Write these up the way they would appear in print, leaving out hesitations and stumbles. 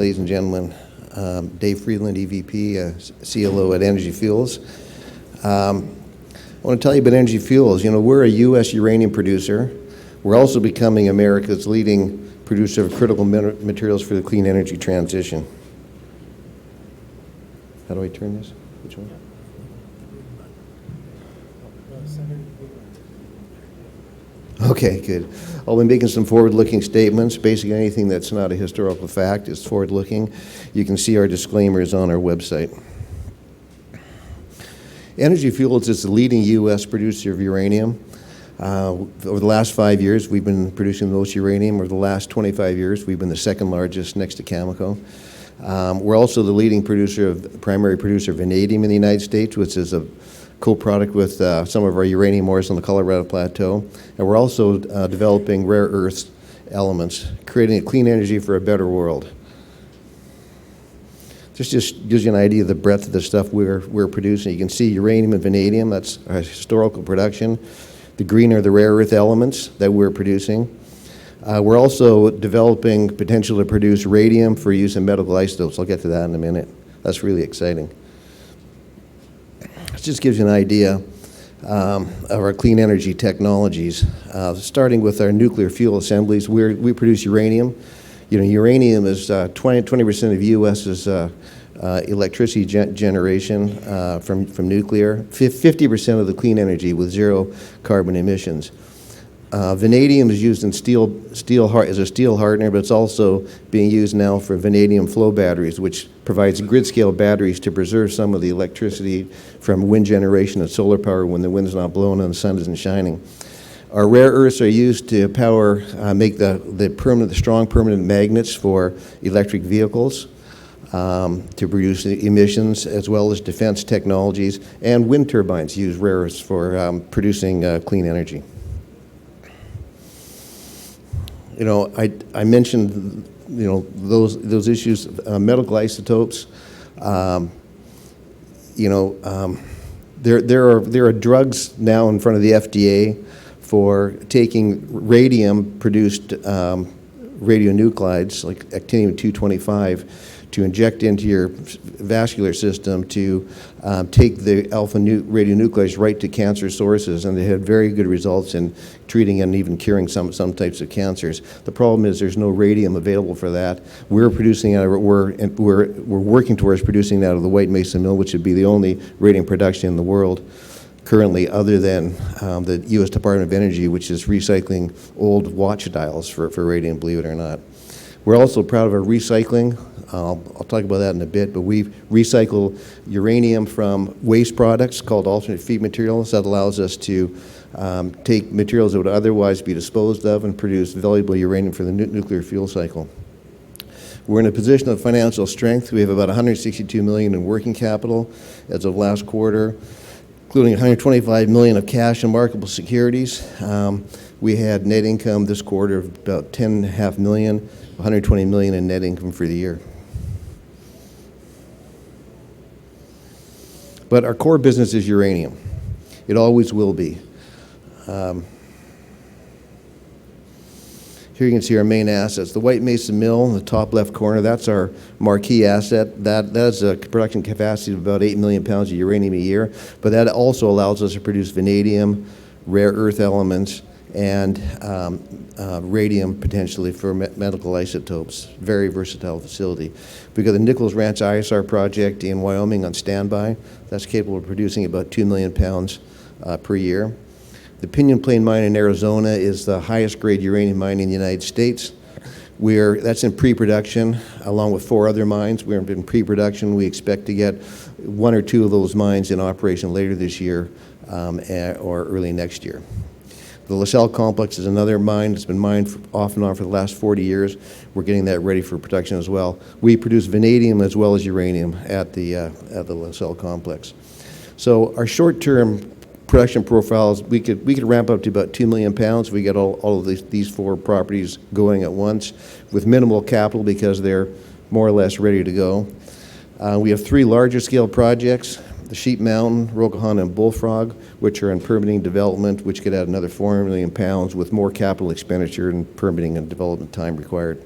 ladies and gentlemen. Dave Frydenlund, EVP, CLO at Energy Fuels. I want to tell you about Energy Fuels. You know, we're a U.S. uranium producer. We're also becoming America's leading producer of critical materials for the clean energy transition. How do I turn this? Which one? Okay, good. I'll be making some forward-looking statements. Basically, anything that's not a historical fact is forward-looking. You can see our disclaimers on our website. Energy Fuels is the leading U.S. producer of uranium. Over the last 5 years, we've been producing the most uranium. Over the last 25 years, we've been the second largest next to Cameco. We're also the leading primary producer of vanadium in the United States, which is a co-product with some of our uranium ores on the Colorado Plateau. And we're also developing rare earth elements, creating a clean energy for a better world. This just gives you an idea of the breadth of the stuff we're producing. You can see uranium and vanadium, that's our historical production. The green are the rare earth elements that we're producing. We're also developing potential to produce radium for use in medical isotopes. I'll get to that in a minute. That's really exciting. This just gives you an idea of our clean energy technologies. Starting with our nuclear fuel assemblies, we produce uranium. You know, uranium is 20% of U.S.'s electricity generation from nuclear, 50% of the clean energy with zero carbon emissions. Vanadium is used in as a steel hardener, but it's also being used now for vanadium flow batteries, which provides grid-scale batteries to preserve some of the electricity from wind generation and solar power when the wind's not blowing and the sun isn't shining. Our rare earths are used to power, make the strong permanent magnets for electric vehicles, to reduce emissions, as well as defense technologies, and wind turbines use rare earths for producing clean energy. You know, I mentioned, you know, those issues, medical isotopes. You know, there are drugs now in front of the FDA for taking radium-produced radionuclides like actinium-225 to inject into your vascular system to take the alpha radionuclides right to cancer sources, and they had very good results in treating and even curing some types of cancers. The problem is there's no radium available for that. We're working towards producing that out of the White Mesa Mill, which would be the only radium production in the world currently, other than the U.S. Department of Energy, which is recycling old watch dials for radium, believe it or not. We're also proud of our recycling. I'll talk about that in a bit, but we recycle uranium from waste products called alternate feed materials. That allows us to take materials that would otherwise be disposed of and produce valuable uranium for the nuclear fuel cycle. We're in a position of financial strength. We have about $162 million in working capital as of last quarter, including $125 million of cash and marketable securities. We had net income this quarter of about $10.5 million, $120 million in net income for the year. But our core business is uranium. It always will be. Here you can see our main assets. The White Mesa Mill in the top left corner, that's our marquee asset. That has a production capacity of about 8 million pounds of uranium a year, but that also allows us to produce vanadium, rare earth elements, and radium potentially for medical isotopes. Very versatile facility. We've got the Nichols Ranch ISR project in Wyoming on standby. That's capable of producing about 2 million pounds per year. The Pinyon Plain mine in Arizona is the highest grade uranium mine in the United States. That's in pre-production, along with 4 other mines. We're in pre-production. We expect to get 1 or 2 of those mines in operation later this year or early next year. The LaSalle complex is another mine that's been mined off and on for the last 40 years. We're getting that ready for production as well. We produce vanadium as well as uranium at the LaSalle complex. So our short-term production profiles, we could ramp up to about 2 million pounds if we get all of these 4 properties going at once with minimal capital because they're more or less ready to go. We have 3 larger scale projects, the Sheep Mountain, Roquehanna, and Bullfrog, which are in permitting development, which could add another 4 million pounds with more capital expenditure and permitting and development time required.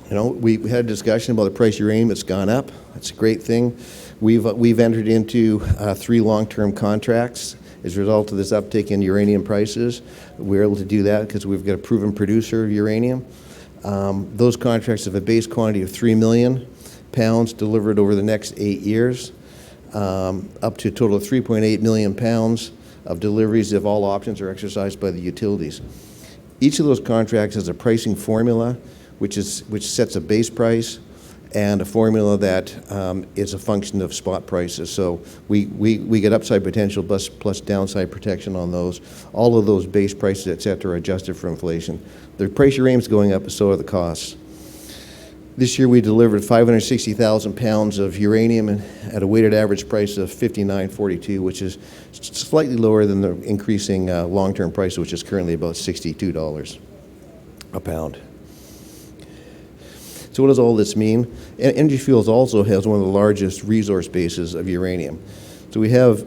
We had a discussion about the price of uranium. It's gone up. It's a great thing. We've entered into 3 long-term contracts as a result of this uptick in uranium prices. We're able to do that because we've got a proven producer of uranium. Those contracts have a base quantity of 3 million pounds delivered over the next 8 years, up to a total of 3.8 million pounds of deliveries if all options are exercised by the utilities. Each of those contracts has a pricing formula which sets a base price and a formula that is a function of spot prices. So we get upside potential plus downside protection on those. All of those base prices, et cetera, are adjusted for inflation. The price of uranium is going up, but so are the costs. This year we delivered 560,000 pounds of uranium at a weighted average price of $59.42, which is slightly lower than the increasing long-term price, which is currently about $62 a pound. So what does all this mean? Energy Fuels also has one of the largest resource bases of uranium. So we have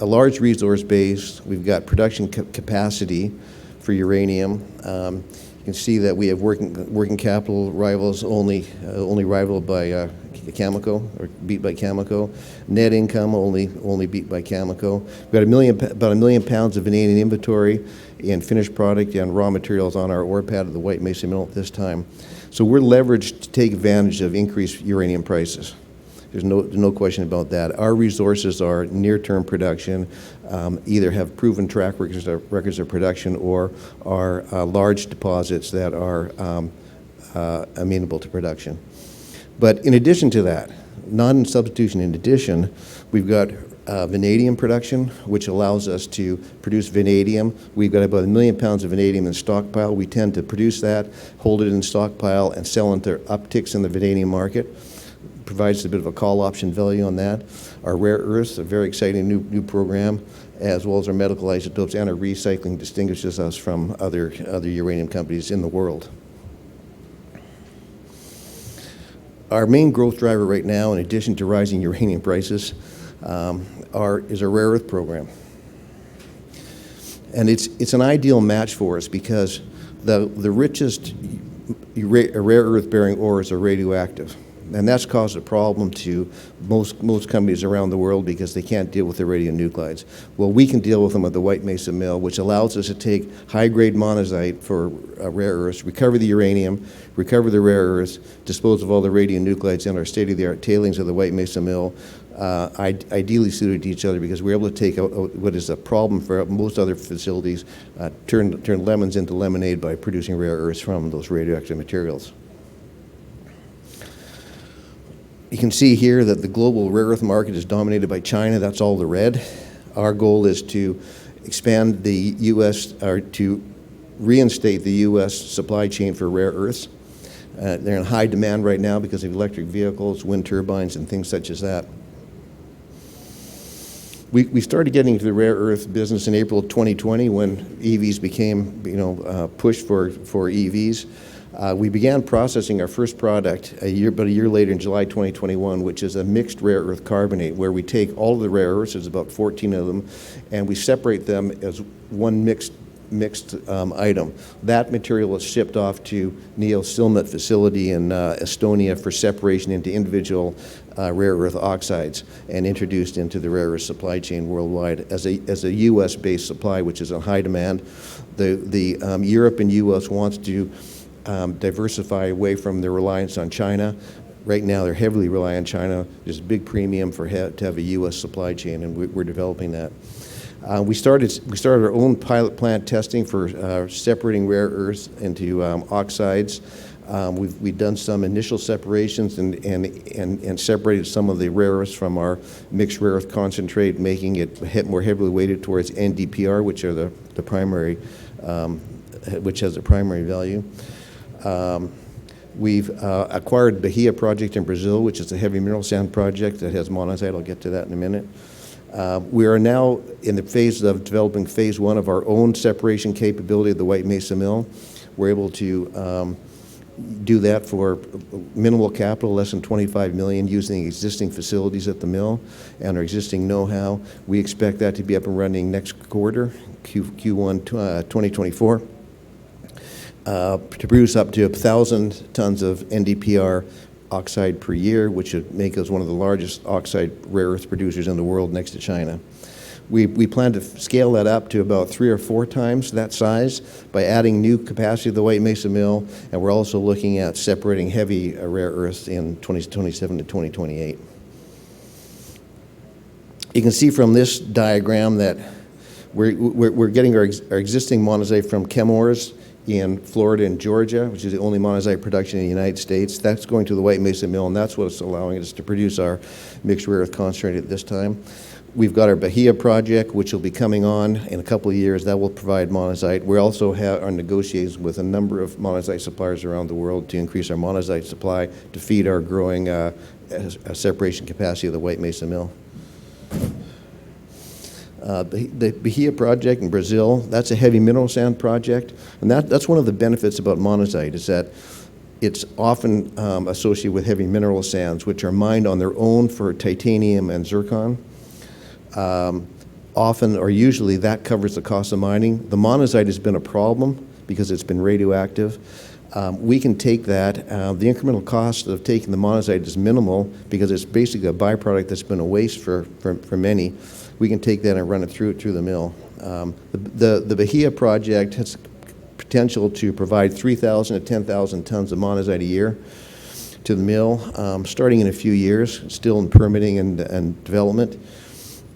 a large resource base. We've got production capacity for uranium. You can see that we have working capital rivals only rivaled by Cameco, or beat by Cameco. Net income only beat by Cameco. We've got about a million pounds of vanadium inventory in finished product and raw materials on our ore pad at the White Mesa Mill at this time. So we're leveraged to take advantage of increased uranium prices. There's no question about that. Our resources are near-term production, either have proven track records of production or are large deposits that are amenable to production. But in addition to that, not in substitution, in addition, we've got vanadium production, which allows us to produce vanadium. We've got about 1 million pounds of vanadium in stockpile. We tend to produce that, hold it in stockpile, and sell into upticks in the vanadium market. Provides a bit of a call option value on that. Our rare earths, a very exciting new program, as well as our medical isotopes and our recycling distinguishes us from other uranium companies in the world. Our main growth driver right now, in addition to rising uranium prices, is our rare earth program. And it's an ideal match for us because the richest rare earth bearing ores are radioactive. And that's caused a problem to most companies around the world because they can't deal with the radionuclides. Well, we can deal with them at the White Mesa Mill, which allows us to take high-grade monazite for rare earths, recover the uranium, recover the rare earths, dispose of all the radionuclides in our state-of-the-art tailings at the White Mesa Mill, ideally suited to each other because we're able to take out what is a problem for most other facilities, turn lemons into lemonade by producing rare earths from those radioactive materials. You can see here that the global rare earth market is dominated by China. That's all the red. Our goal is to expand the U.S., or to reinstate the U.S. supply chain for rare earths. They're in high demand right now because of electric vehicles, wind turbines, and things such as that. We started getting into the rare earth business in April 2020 when EVs became, pushed for EVs. We began processing our first product about a year later in July 2021, which is a mixed rare earth carbonate, where we take all of the rare earths, there's about 14 of them, and we separate them as one mixed item. That material is shipped off to Neo Silmet facility in Estonia for separation into individual rare earth oxides and introduced into the rare earth supply chain worldwide as a U.S.-based supply, which is in high demand. The Europe and U.S. wants to diversify away from their reliance on China. Right now, they're heavily reliant on China. There's a big premium to have a U.S. supply chain, and we're developing that. We started our own pilot plant testing for separating rare earths into oxides. We've done some initial separations and separated some of the rare earths from our mixed rare earth concentrate, making it more heavily weighted towards NdPr, which are the primary, which has the primary value. We've acquired Bahia project in Brazil, which is a heavy mineral sand project that has monazite. I'll get to that in a minute. We are now in the phase of developing phase 1 of our own separation capability at the White Mesa Mill. We're able to do that for minimal capital, less than $25 million, using existing facilities at the mill and our existing know-how. We expect that to be up and running next quarter, Q1 2024. to produce up to 1,000 tons of NdPr oxide per year, which would make us one of the largest oxide rare earth producers in the world next to China. We plan to scale that up to about 3 or 4 times that size by adding new capacity to the White Mesa Mill, and we're also looking at separating heavy rare earths in 2027 to 2028. You can see from this diagram that we're getting our existing monazite from Chemours in Florida and Georgia, which is the only monazite production in the United States. That's going to the White Mesa Mill, and that's what's allowing us to produce our mixed rare earth concentrate at this time. We've got our Bahia project, which will be coming on in a couple of years. That will provide monazite. We also are negotiating with a number of monazite suppliers around the world to increase our monazite supply to feed our growing separation capacity of the White Mesa Mill. The Bahia project in Brazil, that's a heavy mineral sand project, and that's one of the benefits about monazite is that it's often associated with heavy mineral sands, which are mined on their own for titanium and zircon. Often or usually that covers the cost of mining. The monazite has been a problem because it's been radioactive. We can take that. The incremental cost of taking the monazite is minimal because it's basically a byproduct that's been a waste for many. We can take that and run it through the mill. The Bahia project has potential to provide 3,000 to 10,000 tons of monazite a year to the mill, starting in a few years, still in permitting and development.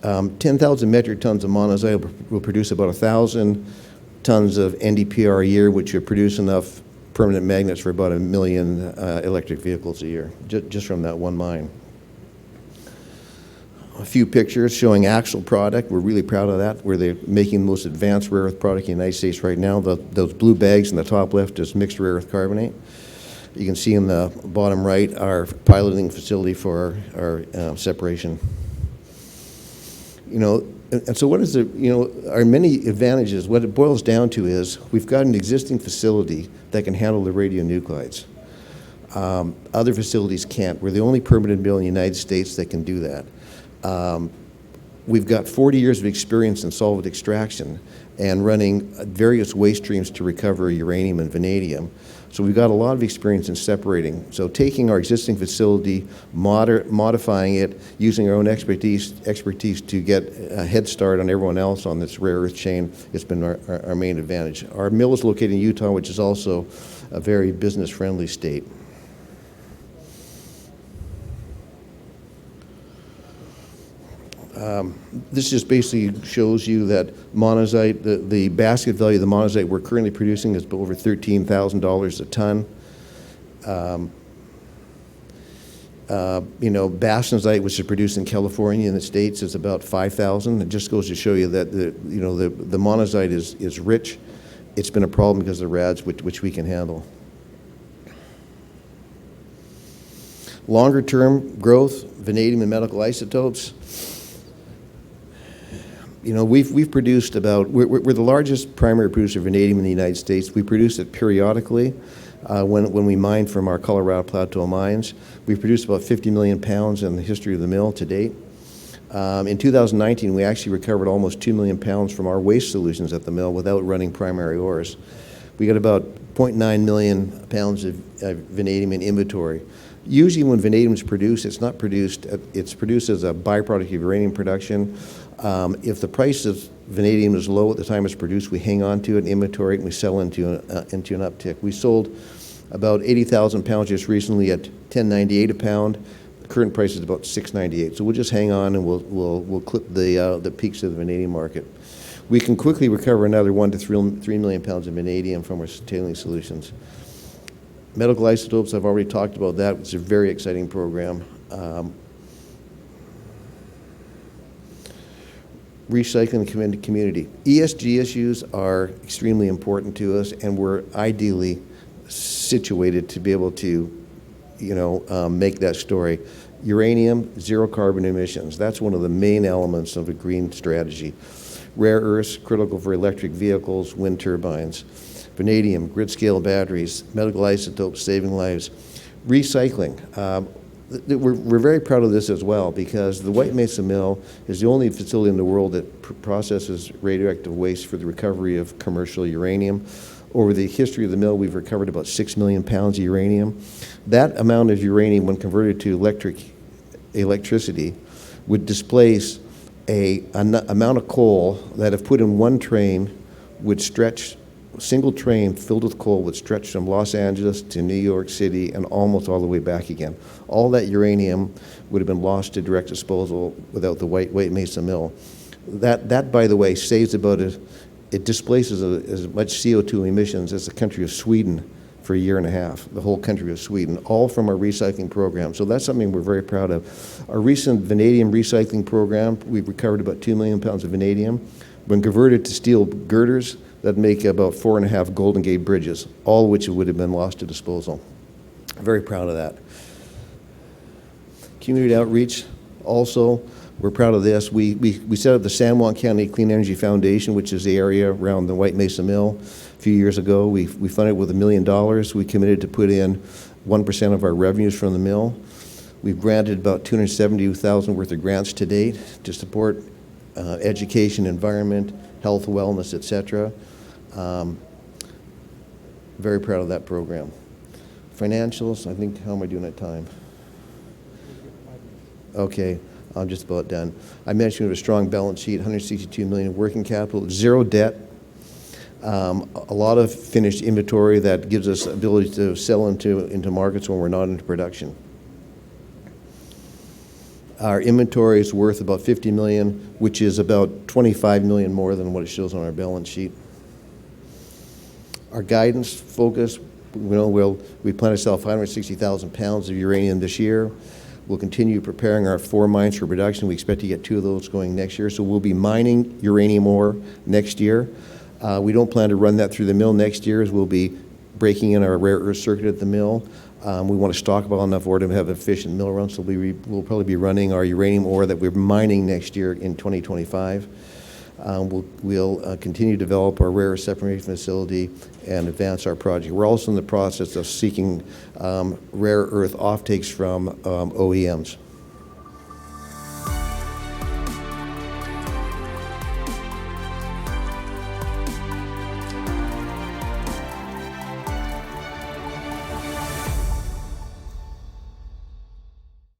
10,000 metric tons of monazite will produce about 1,000 tons of NdPr a year, which would produce enough permanent magnets for about 1 million electric vehicles a year, just from that one mine. A few pictures showing actual product. We're really proud of that. We're making the most advanced rare earth product in the United States right now. Those blue bags in the top left is mixed rare earth carbonate. You can see in the bottom right our piloting facility for our separation. And so what is our many advantages, what it boils down to is we've got an existing facility that can handle the radionuclides. Other facilities can't. We're the only permitted mill in the United States that can do that. We've got 40 years of experience in solvent extraction and running various waste streams to recover uranium and vanadium. So we've got a lot of experience in separating. So taking our existing facility, modifying it, using our own expertise to get a head start on everyone else on this rare earth chain, it's been our main advantage. Our mill is located in Utah, which is also a very business-friendly state. This just basically shows you that monazite, the basket value of the monazite we're currently producing is over $13,000 a ton. Bastnasite, which is produced in California in the States, is about $5,000. It just goes to show you that the monazite is rich. It's been a problem because of the rads, which we can handle. Longer term growth, vanadium and medical isotopes. We've produced we're the largest primary producer of vanadium in the United States. We produce it periodically when we mine from our Colorado Plateau mines. We've produced about 50 million pounds in the history of the mill to date. In 2019, we actually recovered almost 2 million pounds from our waste solutions at the mill without running primary ores. We got about 0.9 million pounds of vanadium in inventory. Usually when vanadium is produced, it's not produced, it's produced as a byproduct of uranium production. If the price of vanadium is low at the time it's produced, we hang on to it, inventory it, and we sell into an uptick. We sold about 80,000 pounds just recently at $10.98 a pound. The current price is about $6.98. So we'll just hang on and we'll clip the peaks of the vanadium market. We can quickly recover another 1 to 3 million pounds of vanadium from our tailing solutions. Medical isotopes, I've already talked about that. It's a very exciting program. Recycling the community. ESG issues are extremely important to us, and we're ideally situated to be able to, make that story. Uranium, zero carbon emissions. That's one of the main elements of a green strategy. Rare earths, critical for electric vehicles, wind turbines. Vanadium, grid-scale batteries, medical isotopes, saving lives. Recycling. We're very proud of this as well because the White Mesa Mill is the only facility in the world that processes radioactive waste for the recovery of commercial uranium. Over the history of the mill, we've recovered about 6 million pounds of uranium. That amount of uranium, when converted to electricity, would displace an amount of coal that, if put in one train, would stretch, a single train filled with coal would stretch from Los Angeles to New York City and almost all the way back again. All that uranium would have been lost to direct disposal without the White Mesa Mill. That, by the way, saves about it displaces as much CO2 emissions as the country of Sweden for a year and a half, the whole country of Sweden, all from our recycling program. So that's something we're very proud of. Our recent vanadium recycling program, we've recovered about 2 million pounds of vanadium. When converted to steel girders, that'd make about 4.5 Golden Gate bridges, all of which would have been lost to disposal. Very proud of that. Community outreach, also, we're proud of this. We set up the San Juan County Clean Energy Foundation, which is the area around the White Mesa Mill. A few years ago, we funded it with $1 million. We committed to put in 1% of our revenues from the mill. We've granted about $270,000 worth of grants to date to support education, environment, health, wellness, etc. Very proud of that program. Financials, I think, how am I doing at time? Okay, I'm just about done. I mentioned we have a strong balance sheet, $162 million working capital, 0 debt, a lot of finished inventory that gives us ability to sell into markets when we're not into production. Our inventory is worth about $50 million, which is about $25 million more than what it shows on our balance sheet. Our guidance focus, we plan to sell 560,000 pounds of uranium this year. We'll continue preparing our 4 mines for production. We expect to get 2 of those going next year. So we'll be mining uranium ore next year. We don't plan to run that through the mill next year, as we'll be breaking in our rare earth circuit at the mill. We want to stockpile enough ore to have an efficient mill run, so we'll probably be running our uranium ore that we're mining next year in 2025. We'll continue to develop our rare earth separation facility and advance our project. We're also in the process of seeking rare earth offtakes from OEMs.